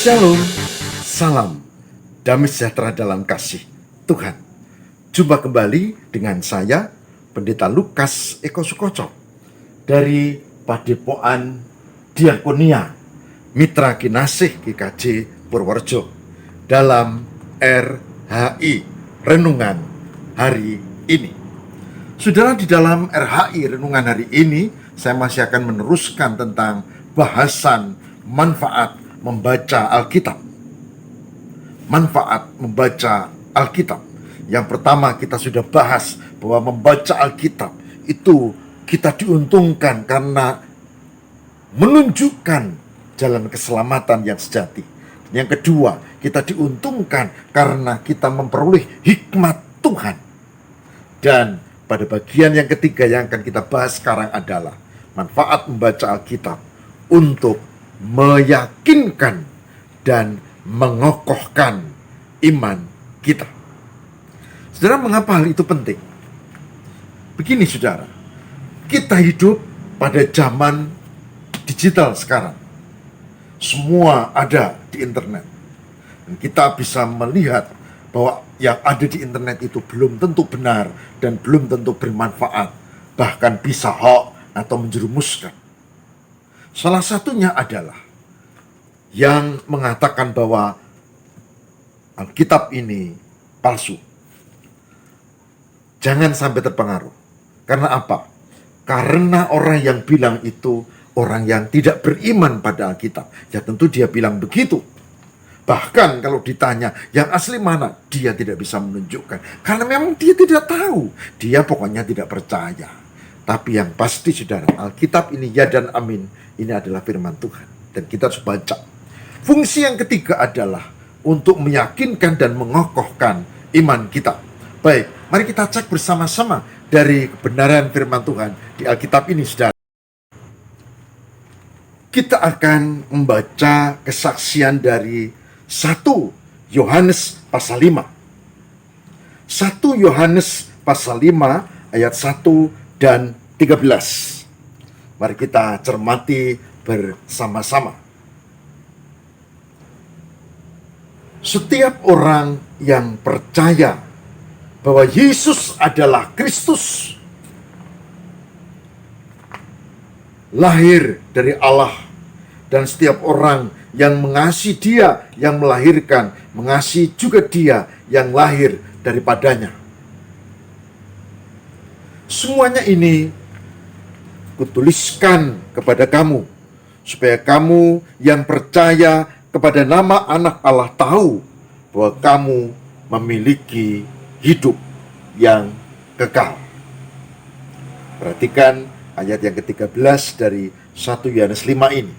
Shalom, salam, damai sejahtera dalam kasih Tuhan. Jumpa kembali dengan saya, Pendeta Lukas Eko Sukoco, dari Padepokan Diakonia Mitra Kinasih GKJ Purworejo, dalam RHI Renungan hari ini. Saudara, di dalam RHI Renungan hari ini, saya masih akan meneruskan tentang bahasan manfaat membaca Alkitab. Manfaat membaca Alkitab. Yang pertama, kita sudah bahas bahwa membaca Alkitab itu kita diuntungkan karena menunjukkan jalan keselamatan yang sejati. Yang kedua, kita diuntungkan karena kita memperoleh hikmat Tuhan. Dan pada bagian yang ketiga yang akan kita bahas sekarang adalah manfaat membaca Alkitab untuk meyakinkan dan mengokohkan iman kita. Saudara, mengapa hal itu penting? Begini saudara, kita hidup pada zaman digital sekarang. Semua ada di internet. Dan kita bisa melihat bahwa yang ada di internet itu belum tentu benar dan belum tentu bermanfaat. Bahkan bisa hoax atau menjerumuskan. Salah satunya adalah yang mengatakan bahwa Alkitab ini palsu. Jangan sampai terpengaruh. Karena apa? Karena orang yang bilang itu orang yang tidak beriman pada Alkitab. Ya tentu dia bilang begitu. Bahkan kalau ditanya yang asli mana, dia tidak bisa menunjukkan. Karena memang dia tidak tahu. Dia pokoknya tidak percaya. Tapi yang pasti saudara, Alkitab ini ya dan amin. Ini adalah firman Tuhan. Dan kita harus baca. Fungsi yang ketiga adalah untuk meyakinkan dan mengokohkan iman kita. Baik, mari kita cek bersama-sama dari kebenaran firman Tuhan di Alkitab ini, saudara. Kita akan membaca kesaksian dari 1 Yohanes pasal 5. 1 Yohanes pasal 5 ayat 1 dan 13. Mari kita cermati bersama-sama. Setiap orang yang percaya bahwa Yesus adalah Kristus, lahir dari Allah, dan setiap orang yang mengasihi Dia yang melahirkan, mengasihi juga Dia yang lahir daripadanya. Semuanya ini kutuliskan kepada kamu, supaya kamu yang percaya kepada nama anak Allah tahu bahwa kamu memiliki hidup yang kekal. Perhatikan ayat yang ke-13 dari 1 Yohanes 5 ini.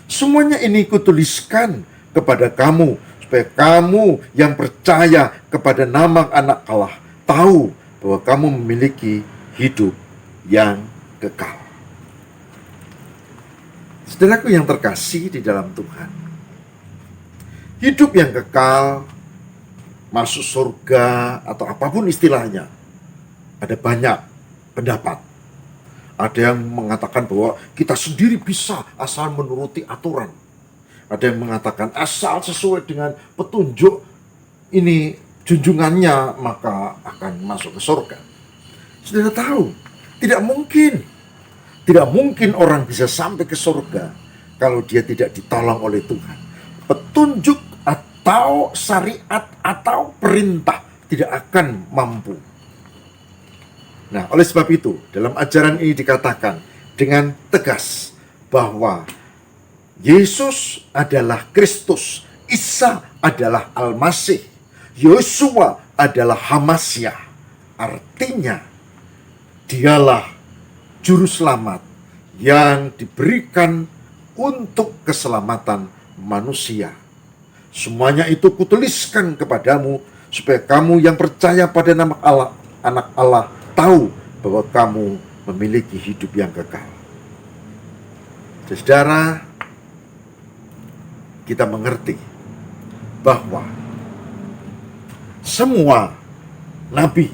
Semuanya ini kutuliskan kepada kamu, supaya kamu yang percaya kepada nama anak Allah tahu bahwa kamu memiliki hidup yang kekal. Saudaraku yang terkasih di dalam Tuhan, hidup yang kekal, masuk surga, atau apapun istilahnya, ada banyak pendapat. Ada yang mengatakan bahwa kita sendiri bisa asal menuruti aturan. Ada yang mengatakan asal sesuai dengan petunjuk ini junjungannya maka akan masuk ke surga. Saudara tahu, tidak mungkin. Tidak mungkin orang bisa sampai ke surga kalau dia tidak ditolong oleh Tuhan. Petunjuk atau syariat atau perintah tidak akan mampu. Nah, oleh sebab itu, dalam ajaran ini dikatakan dengan tegas bahwa Yesus adalah Kristus, Isa adalah Al-Masih, Yosua adalah Hamasyah. Artinya, dialah juru selamat yang diberikan untuk keselamatan manusia. Semuanya itu kutuliskan kepadamu supaya kamu yang percaya pada nama Allah, anak Allah, tahu bahwa kamu memiliki hidup yang kekal. Saudara, kita mengerti bahwa semua nabi,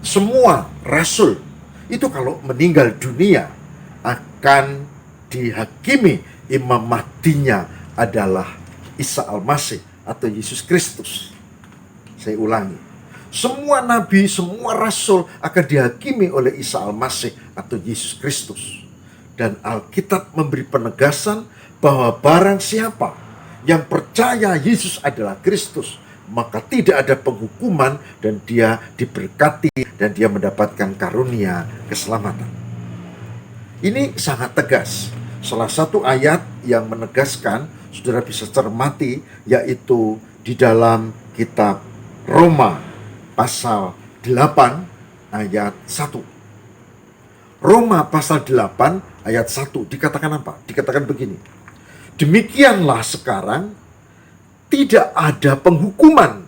semua rasul itu kalau meninggal dunia akan dihakimi, imam matinya adalah Isa Al-Masih atau Yesus Kristus. Saya ulangi, semua nabi, semua rasul akan dihakimi oleh Isa Al-Masih atau Yesus Kristus. Dan Alkitab memberi penegasan bahwa barang siapa yang percaya Yesus adalah Kristus, maka tidak ada penghukuman dan dia diberkati dan dia mendapatkan karunia keselamatan. Ini sangat tegas. Salah satu ayat yang menegaskan, saudara bisa cermati, yaitu di dalam kitab Roma pasal 8 ayat 1. Roma pasal 8 ayat 1 dikatakan apa? Dikatakan begini. Demikianlah sekarang tidak ada penghukuman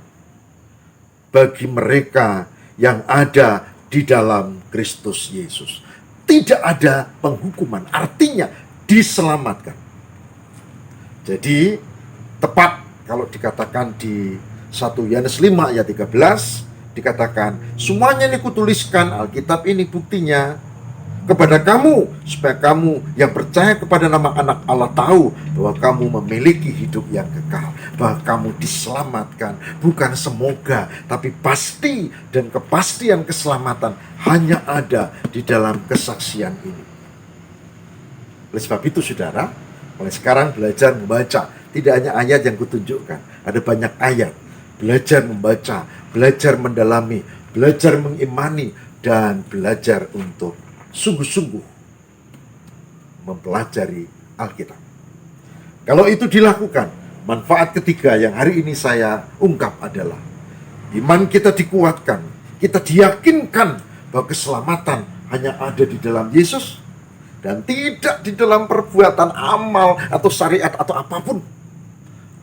bagi mereka yang ada di dalam Kristus Yesus. Tidak ada penghukuman, artinya diselamatkan. Jadi tepat kalau dikatakan di 1 Yohanes 5 ayat 13, dikatakan, semuanya ini kutuliskan, Alkitab ini buktinya, kepada kamu, supaya kamu yang percaya kepada nama anak Allah tahu bahwa kamu memiliki hidup yang kekal, bahwa kamu diselamatkan, bukan semoga, tapi pasti, dan kepastian keselamatan hanya ada di dalam kesaksian ini. Oleh sebab itu saudara, mulai sekarang belajar membaca, tidak hanya ayat yang kutunjukkan, ada banyak ayat. Belajar membaca, belajar mendalami, belajar mengimani, dan belajar untuk sungguh-sungguh mempelajari Alkitab. Kalau itu dilakukan, manfaat ketiga yang hari ini saya ungkap adalah iman kita dikuatkan, kita diyakinkan bahwa keselamatan hanya ada di dalam Yesus dan tidak di dalam perbuatan amal atau syariat atau apapun,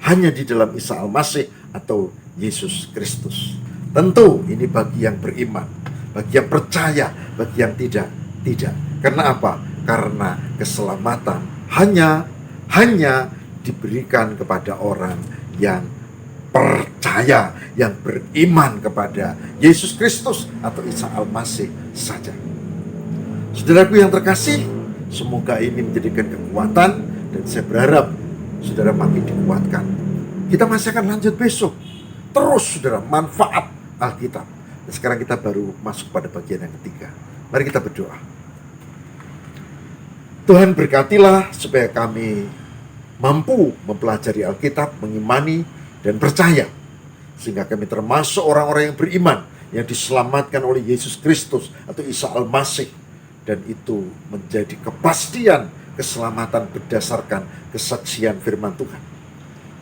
hanya di dalam Isa Al-Masih atau Yesus Kristus. Tentu ini bagi yang beriman, bagi yang percaya, bagi yang tidak. Karena apa? Karena keselamatan hanya diberikan kepada orang yang percaya, yang beriman kepada Yesus Kristus atau Isa Al-Masih saja. Saudaraku yang terkasih, semoga ini menjadikan kekuatan, dan saya berharap saudara makin dikuatkan. Kita masih akan lanjut besok. Terus saudara, manfaat Alkitab. Dan sekarang kita baru masuk pada bagian yang ketiga. Mari kita berdoa. Tuhan berkatilah supaya kami mampu mempelajari Alkitab, mengimani, dan percaya. Sehingga kami termasuk orang-orang yang beriman, yang diselamatkan oleh Yesus Kristus atau Isa Al-Masih. Dan itu menjadi kepastian keselamatan berdasarkan kesaksian firman Tuhan.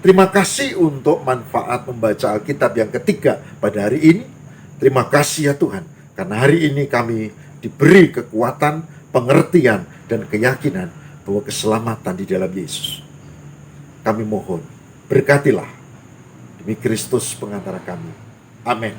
Terima kasih untuk manfaat membaca Alkitab yang ketiga pada hari ini. Terima kasih ya Tuhan, karena hari ini kami diberi kekuatan, pengertian, dan keyakinan bahwa keselamatan di dalam Yesus. Kami mohon, berkatilah demi Kristus pengantara kami. Amin.